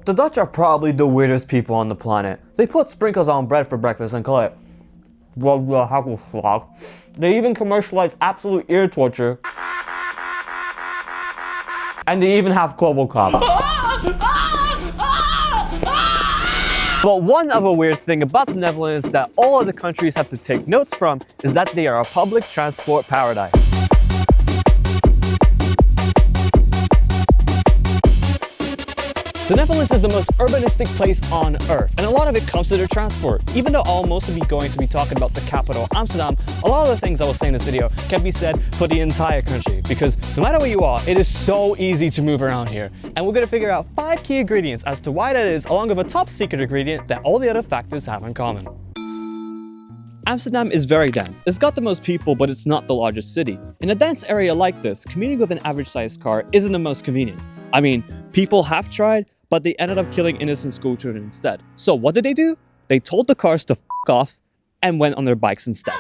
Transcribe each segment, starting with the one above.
The Dutch are probably the weirdest people on the planet. They put sprinkles on bread for breakfast and call it hagelslag. They even commercialize absolute ear torture. And they even have Kwebbelkop. But one other weird thing about the Netherlands that all other countries have to take notes from is that they are a public transport paradise. The Netherlands is the most urbanistic place on earth, and a lot of it comes to their transport. Even though I'll mostly be going to be talking about the capital, Amsterdam, a lot of the things I will say in this video can be said for the entire country, because no matter where you are, it is so easy to move around here. And we're going to figure out 5 key ingredients as to why that is, along with a top secret ingredient that all the other factors have in common. Amsterdam is very dense. It's got the most people, but it's not the largest city. In a dense area like this, commuting with an average-sized car isn't the most convenient. I mean, people have tried, but they ended up killing innocent school children instead. So what did they do? They told the cars to f*** off and went on their bikes instead.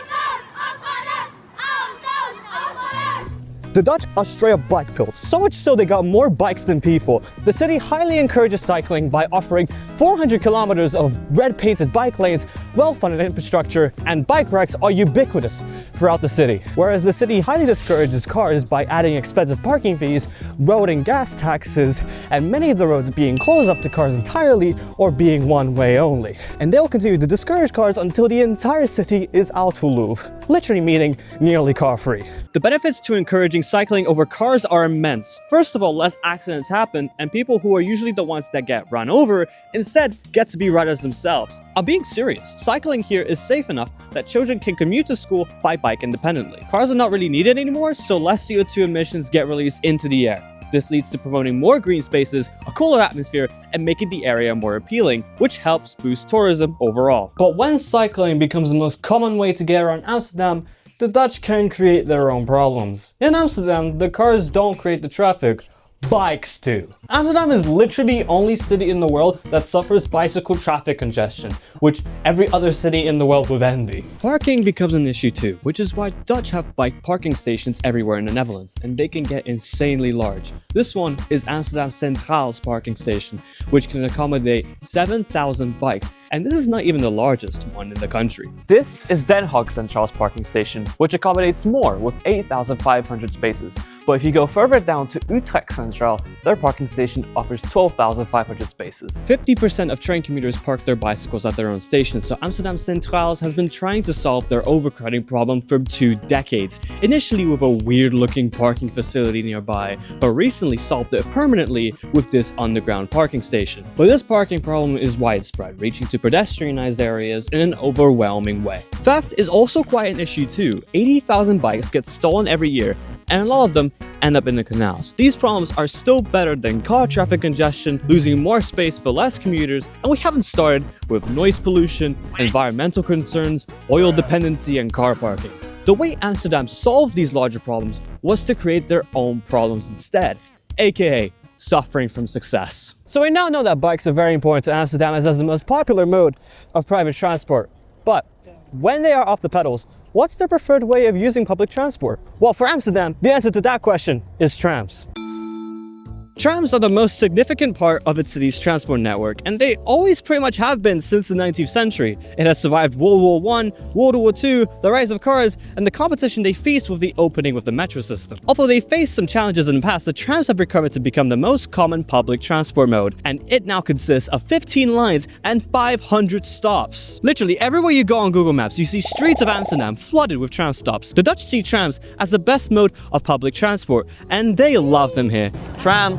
The Dutch are straight up bike pills, so much so they got more bikes than people. The city highly encourages cycling by offering 400 kilometers of red painted bike lanes, well-funded infrastructure, and bike racks are ubiquitous throughout the city. Whereas the city highly discourages cars by adding expensive parking fees, road and gas taxes, and many of the roads being closed up to cars entirely or being one-way only. And they'll continue to discourage cars until the entire city is autoloop, literally meaning nearly car-free. The benefits to encouraging cycling over cars are immense. First of all, less accidents happen, and people who are usually the ones that get run over instead get to be riders themselves. I'm being serious. Cycling here is safe enough that children can commute to school by bike independently. Cars are not really needed anymore, so less CO2 emissions get released into the air. This leads to promoting more green spaces, a cooler atmosphere, and making the area more appealing, which helps boost tourism overall. But when cycling becomes the most common way to get around Amsterdam, the Dutch can create their own problems. In Amsterdam, the cars don't create the traffic, bikes do. Amsterdam is literally the only city in the world that suffers bicycle traffic congestion, which every other city in the world would envy. Parking becomes an issue too, which is why Dutch have bike parking stations everywhere in the Netherlands, and they can get insanely large. This one is Amsterdam Centraal's parking station, which can accommodate 7,000 bikes, and this is not even the largest one in the country. This is Den Haag Centraal's parking station, which accommodates more with 8,500 spaces. But if you go further down to Utrecht Centraal, their parking station offers 12,500 spaces. 50% of train commuters park their bicycles at their own stations, so Amsterdam Centraal has been trying to solve their overcrowding problem for 2 decades. Initially with a weird-looking parking facility nearby, but recently solved it permanently with this underground parking station. But this parking problem is widespread, reaching to pedestrianized areas in an overwhelming way. Theft is also quite an issue too. 80,000 bikes get stolen every year, and a lot of them end up in the canals. These problems are still better than car traffic congestion, losing more space for less commuters, and we haven't started with noise pollution, environmental concerns, oil dependency, and car parking. The way Amsterdam solved these larger problems was to create their own problems instead, aka suffering from success. So we now know that bikes are very important to Amsterdam as the most popular mode of private transport. But when they are off the pedals, what's their preferred way of using public transport? Well, for Amsterdam, the answer to that question is trams. Trams are the most significant part of its city's transport network, and they always pretty much have been since the 19th century. It has survived World War I, World War II, the rise of cars, and the competition they faced with the opening of the metro system. Although they faced some challenges in the past, the trams have recovered to become the most common public transport mode, and it now consists of 15 lines and 500 stops. Literally everywhere you go on Google Maps, you see streets of Amsterdam flooded with tram stops. The Dutch see trams as the best mode of public transport, and they love them here. Tram.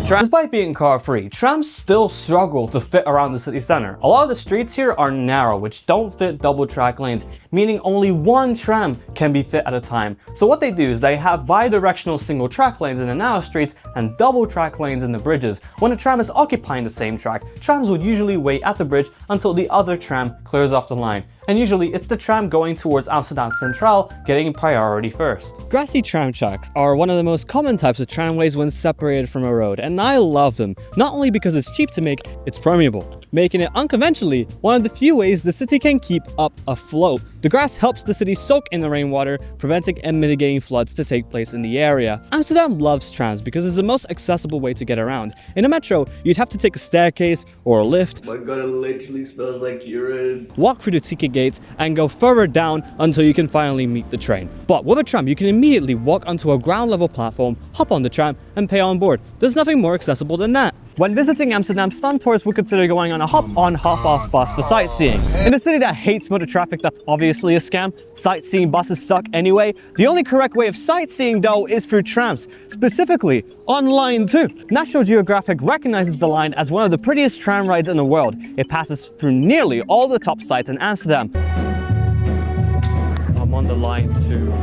Despite being car-free, trams still struggle to fit around the city center. A lot of the streets here are narrow, which don't fit double-track lanes, meaning only one tram can be fit at a time. So what they do is they have bi-directional single-track lanes in the narrow streets and double-track lanes in the bridges. When a tram is occupying the same track, trams would usually wait at the bridge until the other tram clears off the line. And usually it's the tram going towards Amsterdam Centraal getting priority first. Grassy tram tracks are one of the most common types of tramways when separated from a road, and I love them, not only because it's cheap to make, it's permeable. making it unconventionally one of the few ways the city can keep up afloat. The grass helps the city soak in the rainwater, preventing and mitigating floods to take place in the area. Amsterdam loves trams because it's the most accessible way to get around. In a metro, you'd have to take a staircase or a lift. Oh my god, it literally smells like urine. Walk through the ticket gates and go further down until you can finally meet the train. But with a tram, you can immediately walk onto a ground level platform, hop on the tram, and pay on board. There's nothing more accessible than that. When visiting Amsterdam, some tourists would consider going on a hop-on, hop-off bus for sightseeing. In a city that hates motor traffic, that's obviously a scam. Sightseeing buses suck anyway. The only correct way of sightseeing, though, is through trams, specifically on Line 2. National Geographic recognizes the line as one of the prettiest tram rides in the world. It passes through nearly all the top sites in Amsterdam. I'm on the Line 2.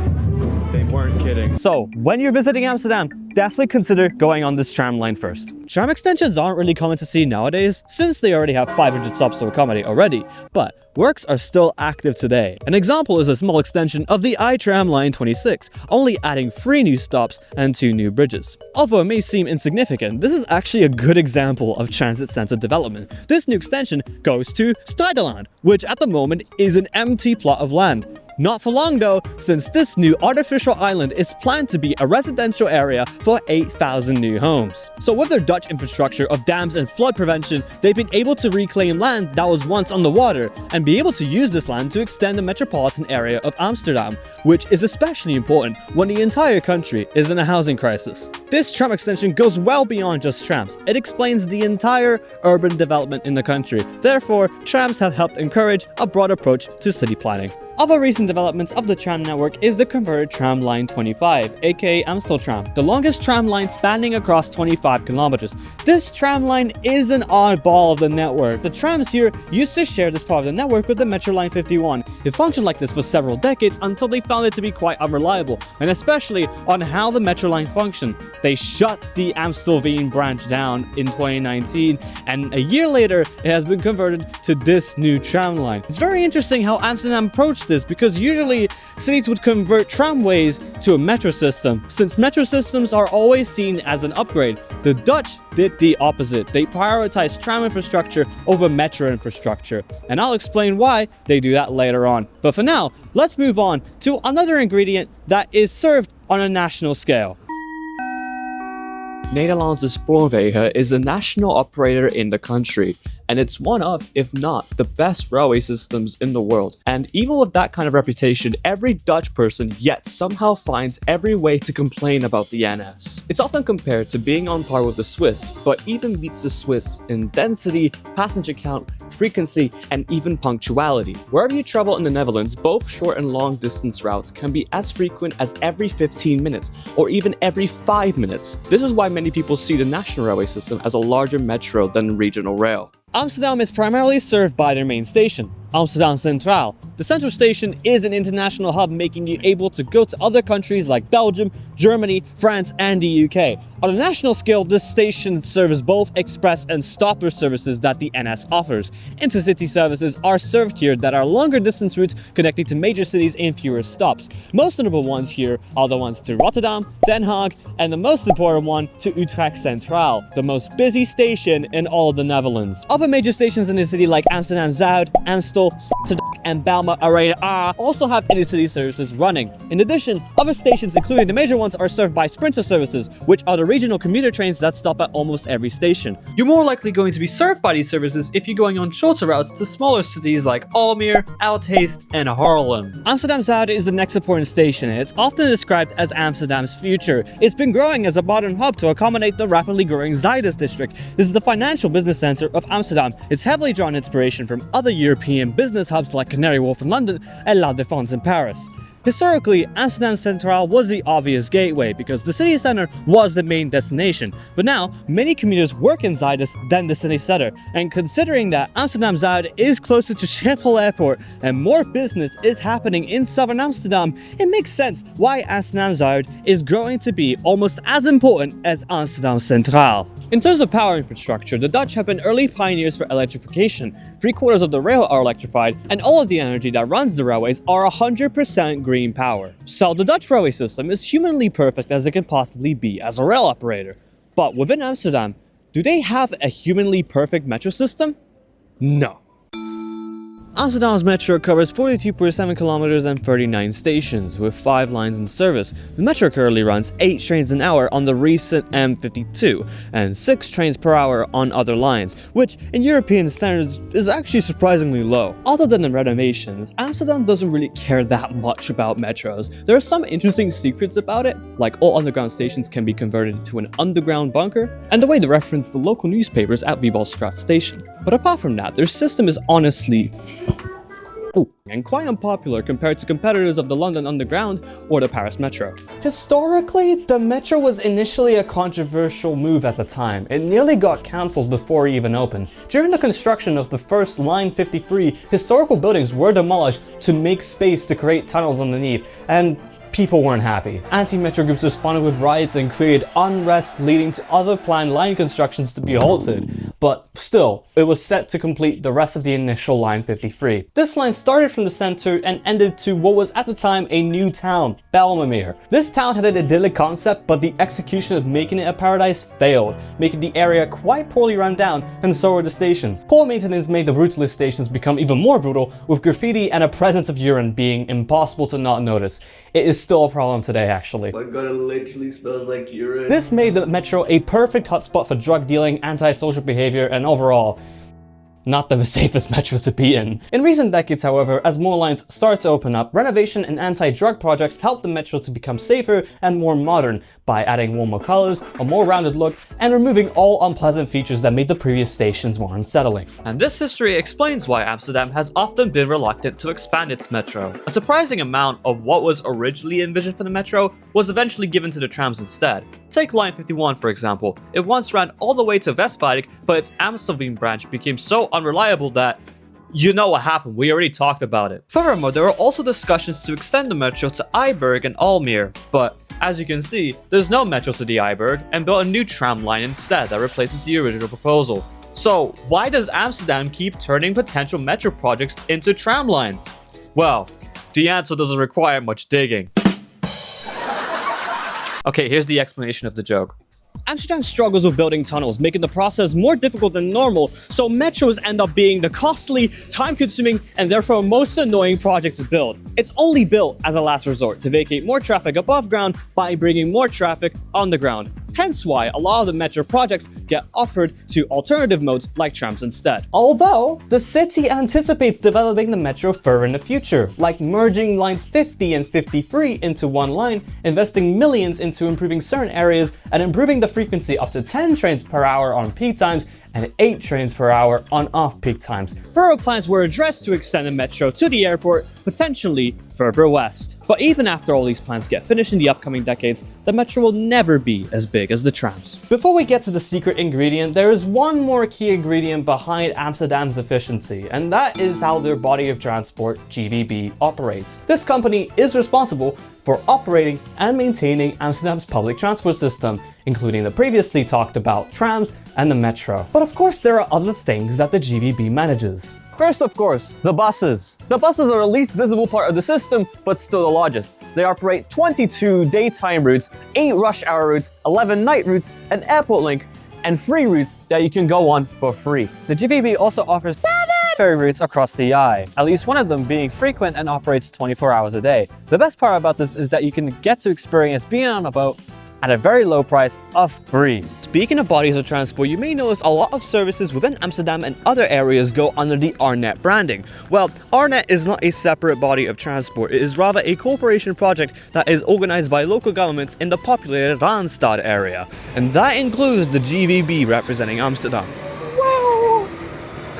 They weren't kidding. So, when you're visiting Amsterdam, definitely consider going on this tram line first. Tram extensions aren't really common to see nowadays, since they already have 500 stops to accommodate already, but works are still active today. An example is a small extension of the I-Tram Line 26, only adding 3 new stops and 2 new bridges. Although it may seem insignificant, this is actually a good example of transit-centered development. This new extension goes to Stuydeland, which at the moment is an empty plot of land. Not for long though, since this new artificial island is planned to be a residential area for 8,000 new homes. So with their Dutch infrastructure of dams and flood prevention, they've been able to reclaim land that was once underwater and be able to use this land to extend the metropolitan area of Amsterdam, which is especially important when the entire country is in a housing crisis. This tram extension goes well beyond just trams. It explains the entire urban development in the country. Therefore, trams have helped encourage a broad approach to city planning. Other recent developments of the tram network is the converted tram line 25, aka Amstel Tram, the longest tram line spanning across 25 kilometers. This tram line is an oddball of the network. The trams here used to share this part of the network with the Metro Line 51. It functioned like this for several decades until they found it to be quite unreliable, and especially on how the Metro Line functioned. They shut the Amstelveen branch down in 2019, and a year later, it has been converted to this new tram line. It's very interesting how Amsterdam approached this, because usually cities would convert tramways to a metro system. Since metro systems are always seen as an upgrade, the Dutch did the opposite. They prioritized tram infrastructure over metro infrastructure, and I'll explain why they do that later on. But for now, let's move on to another ingredient that is served on a national scale. Nederlandse Spoorwegen is a national operator in the country, and it's one of, if not, the best railway systems in the world. And even with that kind of reputation, every Dutch person yet somehow finds every way to complain about the NS. It's often compared to being on par with the Swiss, but even beats the Swiss in density, passenger count, frequency, and even punctuality. Wherever you travel in the Netherlands, both short and long distance routes can be as frequent as every 15 minutes, or even every 5 minutes. This is why many people see the national railway system as a larger metro than regional rail. Amsterdam is primarily served by their main station, Amsterdam Centraal. The central station is an international hub, making you able to go to other countries like Belgium, Germany, France, and the UK. On a national scale, this station serves both express and stopper services that the NS offers. Intercity services are served here that are longer distance routes connecting to major cities in fewer stops. Most notable ones here are the ones to Rotterdam, Den Haag, and the most important one to Utrecht Centraal, the most busy station in all of the Netherlands. Other major stations in the city like Amsterdam Zuid, Amstel, Sloterdijk, and Bijlmer Arena also have intercity services running. In addition, other stations, including the major ones, are served by Sprinter services, which are the regional commuter trains that stop at almost every station. You're more likely going to be served by these services if you're going on shorter routes to smaller cities like Almere, Uitheest, and Haarlem. Amsterdam Zuid is the next important station, and it's often described as Amsterdam's future. It's been growing as a modern hub to accommodate the rapidly growing Zuidas district. This is the financial business center of Amsterdam. It's heavily drawn inspiration from other European business hubs like Canary Wharf in London and La Défense in Paris. Historically, Amsterdam Centraal was the obvious gateway because the city center was the main destination, but now many commuters work in Zuidas than the city center, and considering that Amsterdam Zuid is closer to Schiphol Airport and more business is happening in southern Amsterdam, it makes sense why Amsterdam Zuid is growing to be almost as important as Amsterdam Centraal. In terms of power infrastructure, the Dutch have been early pioneers for electrification. 3/4 of the rail are electrified, and all of the energy that runs the railways are 100% green power. So the Dutch railway system is humanly perfect as it can possibly be as a rail operator. But within Amsterdam, do they have a humanly perfect metro system? No. Amsterdam's metro covers 42.7 kilometers and 39 stations, with 5 lines in service. The metro currently runs 8 trains an hour on the recent M52 and 6 trains per hour on other lines, which in European standards is actually surprisingly low. Other than the renovations, Amsterdam doesn't really care that much about metros. There are some interesting secrets about it, like all underground stations can be converted into an underground bunker, and the way they reference the local newspapers at Wiebelstraat station. But apart from that, their system is honestly and quite unpopular compared to competitors of the London Underground or the Paris Metro. Historically, the Metro was initially a controversial move at the time. It nearly got cancelled before it even opened. During the construction of the first Line 53, historical buildings were demolished to make space to create tunnels underneath, and people weren't happy. Anti-metro groups responded with riots and created unrest, leading to other planned line constructions to be halted. But still, it was set to complete the rest of the initial Line 53. This line started from the center and ended to what was at the time a new town, Belmemere. This town had an idyllic concept, but the execution of making it a paradise failed, making the area quite poorly run down, and so were the stations. Poor maintenance made the brutalist stations become even more brutal, with graffiti and a presence of urine being impossible to not notice. It is still a problem today, actually. My god, it literally smells like urine. This made the metro a perfect hotspot for drug dealing, antisocial behavior, and overall, not the safest metros to be in. In recent decades, however, as more lines start to open up, renovation and anti-drug projects helped the metro to become safer and more modern by adding warmer colors, a more rounded look, and removing all unpleasant features that made the previous stations more unsettling. And this history explains why Amsterdam has often been reluctant to expand its metro. A surprising amount of what was originally envisioned for the metro was eventually given to the trams instead. Take Line 51 for example. It once ran all the way to Westwijk, but its Amstelveen branch became so unreliable that you know what happened, we already talked about it. Furthermore, there were also discussions to extend the metro to Eiburg and Almere, but as you can see, there's no metro to the Eiburg and built a new tram line instead that replaces the original proposal. So why does Amsterdam keep turning potential metro projects into tram lines? Well, the answer doesn't require much digging. Okay, here's the explanation of the joke. Amsterdam struggles with building tunnels, making the process more difficult than normal, so metros end up being the costly, time-consuming, and therefore most annoying project to build. It's only built as a last resort to vacate more traffic above ground by bringing more traffic underground. Hence why a lot of the metro projects get offered to alternative modes like trams instead. Although, the city anticipates developing the metro further in the future, like merging lines 50 and 53 into one line, investing millions into improving certain areas, and improving the frequency up to 10 trains per hour on peak times and 8 trains per hour on off-peak times. Further plans were addressed to extend the metro to the airport, potentially further west. But even after all these plans get finished in the upcoming decades, the metro will never be as big as the trams. Before we get to the secret ingredient, there is one more key ingredient behind Amsterdam's efficiency, and that is how their body of transport, GVB, operates. This company is responsible for operating and maintaining Amsterdam's public transport system, including the previously talked about trams and the metro. But of course, there are other things that the GVB manages. First, of course, the buses. The buses are the least visible part of the system, but still the largest. They operate 22 daytime routes, 8 rush hour routes, 11 night routes, an airport link, and 3 routes that you can go on for free. The GVB also offers 7 ferry routes across the Eye, at least one of them being frequent and operates 24 hours a day. The best part about this is that you can get to experience being on a boat at a very low price of free. Speaking of bodies of transport, you may notice a lot of services within Amsterdam and other areas go under the Arnet branding. Well, Arnet is not a separate body of transport, it is rather a corporation project that is organized by local governments in the populated Randstad area. And that includes the GVB representing Amsterdam.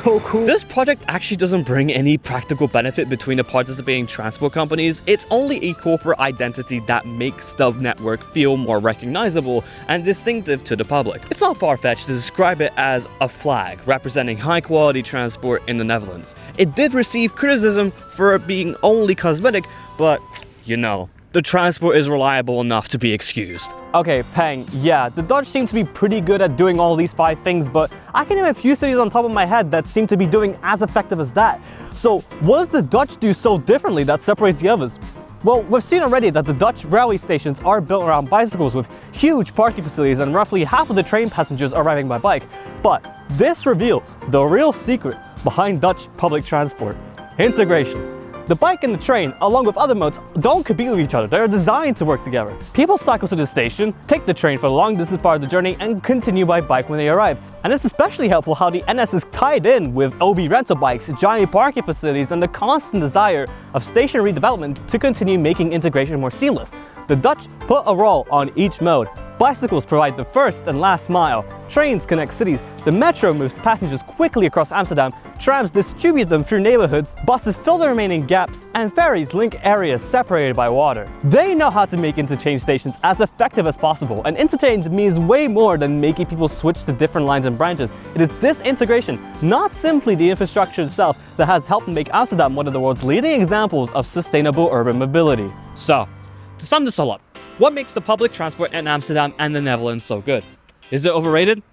So cool. This project actually doesn't bring any practical benefit between the participating transport companies. It's only a corporate identity that makes the network feel more recognizable and distinctive to the public. It's not far-fetched to describe it as a flag representing high-quality transport in the Netherlands. It did receive criticism for it being only cosmetic, but you know, the transport is reliable enough to be excused. Okay, Peng, yeah, the Dutch seem to be pretty good at doing all these 5 things, but I can name a few cities on top of my head that seem to be doing as effective as that. So what does the Dutch do so differently that separates the others? Well, we've seen already that the Dutch railway stations are built around bicycles with huge parking facilities and roughly half of the train passengers arriving by bike. But this reveals the real secret behind Dutch public transport: integration. The bike and the train, along with other modes, don't compete with each other. They're designed to work together. People cycle to the station, take the train for a long distance part of the journey, and continue by bike when they arrive. And it's especially helpful how the NS is tied in with OB rental bikes, giant parking facilities, and the constant desire of station redevelopment to continue making integration more seamless. The Dutch put a role on each mode. Bicycles provide the first and last mile. Trains connect cities. The metro moves passengers quickly across Amsterdam. Trams distribute them through neighborhoods. Buses fill the remaining gaps. And ferries link areas separated by water. They know how to make interchange stations as effective as possible. And interchange means way more than making people switch to different lines and branches. It is this integration, not simply the infrastructure itself, that has helped make Amsterdam one of the world's leading examples of sustainable urban mobility. So, to sum this all up, what makes the public transport in Amsterdam and the Netherlands so good? Is it overrated?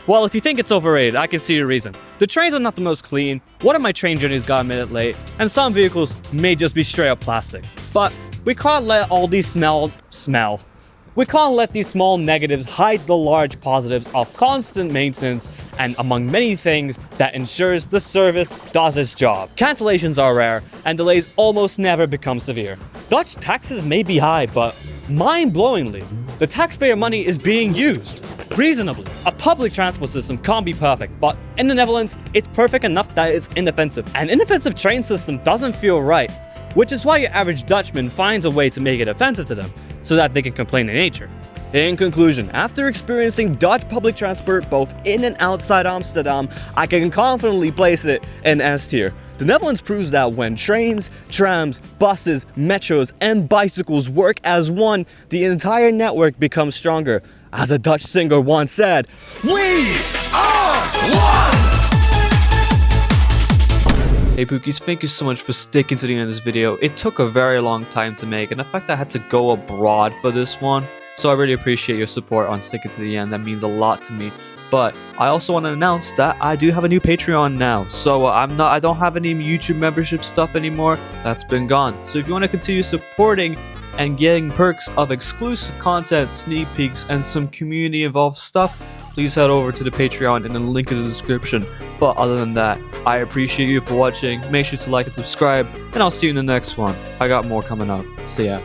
Well, if you think it's overrated, I can see your reason. The trains are not the most clean, one of my train journeys got a minute late, and some vehicles may just be straight up plastic. But we can't let all these We can't let these small negatives hide the large positives of constant maintenance and, among many things, that ensures the service does its job. Cancellations are rare, and delays almost never become severe. Dutch taxes may be high, but mind-blowingly, the taxpayer money is being used reasonably. A public transport system can't be perfect, but in the Netherlands, it's perfect enough that it's inoffensive. An inoffensive train system doesn't feel right, which is why your average Dutchman finds a way to make it offensive to them, so that they can complain in nature. In conclusion, after experiencing Dutch public transport both in and outside Amsterdam, I can confidently place it in S tier. The Netherlands proves that when trains, trams, buses, metros, and bicycles work as one, the entire network becomes stronger. As a Dutch singer once said, "We are one!" Hey Pookies, thank you so much for sticking to the end of this video. It took a very long time to make, and the fact that I had to go abroad for this one, so I really appreciate your support on sticking to the end. That means a lot to me. But I also want to announce that I do have a new Patreon now. So I don't have any YouTube membership stuff anymore. That's been gone. So if you want to continue supporting and getting perks of exclusive content, sneak peeks, and some community involved stuff, please head over to the Patreon and then link in the description. But other than that, I appreciate you for watching. Make sure to like and subscribe, and I'll see you in the next one. I got more coming up. See ya.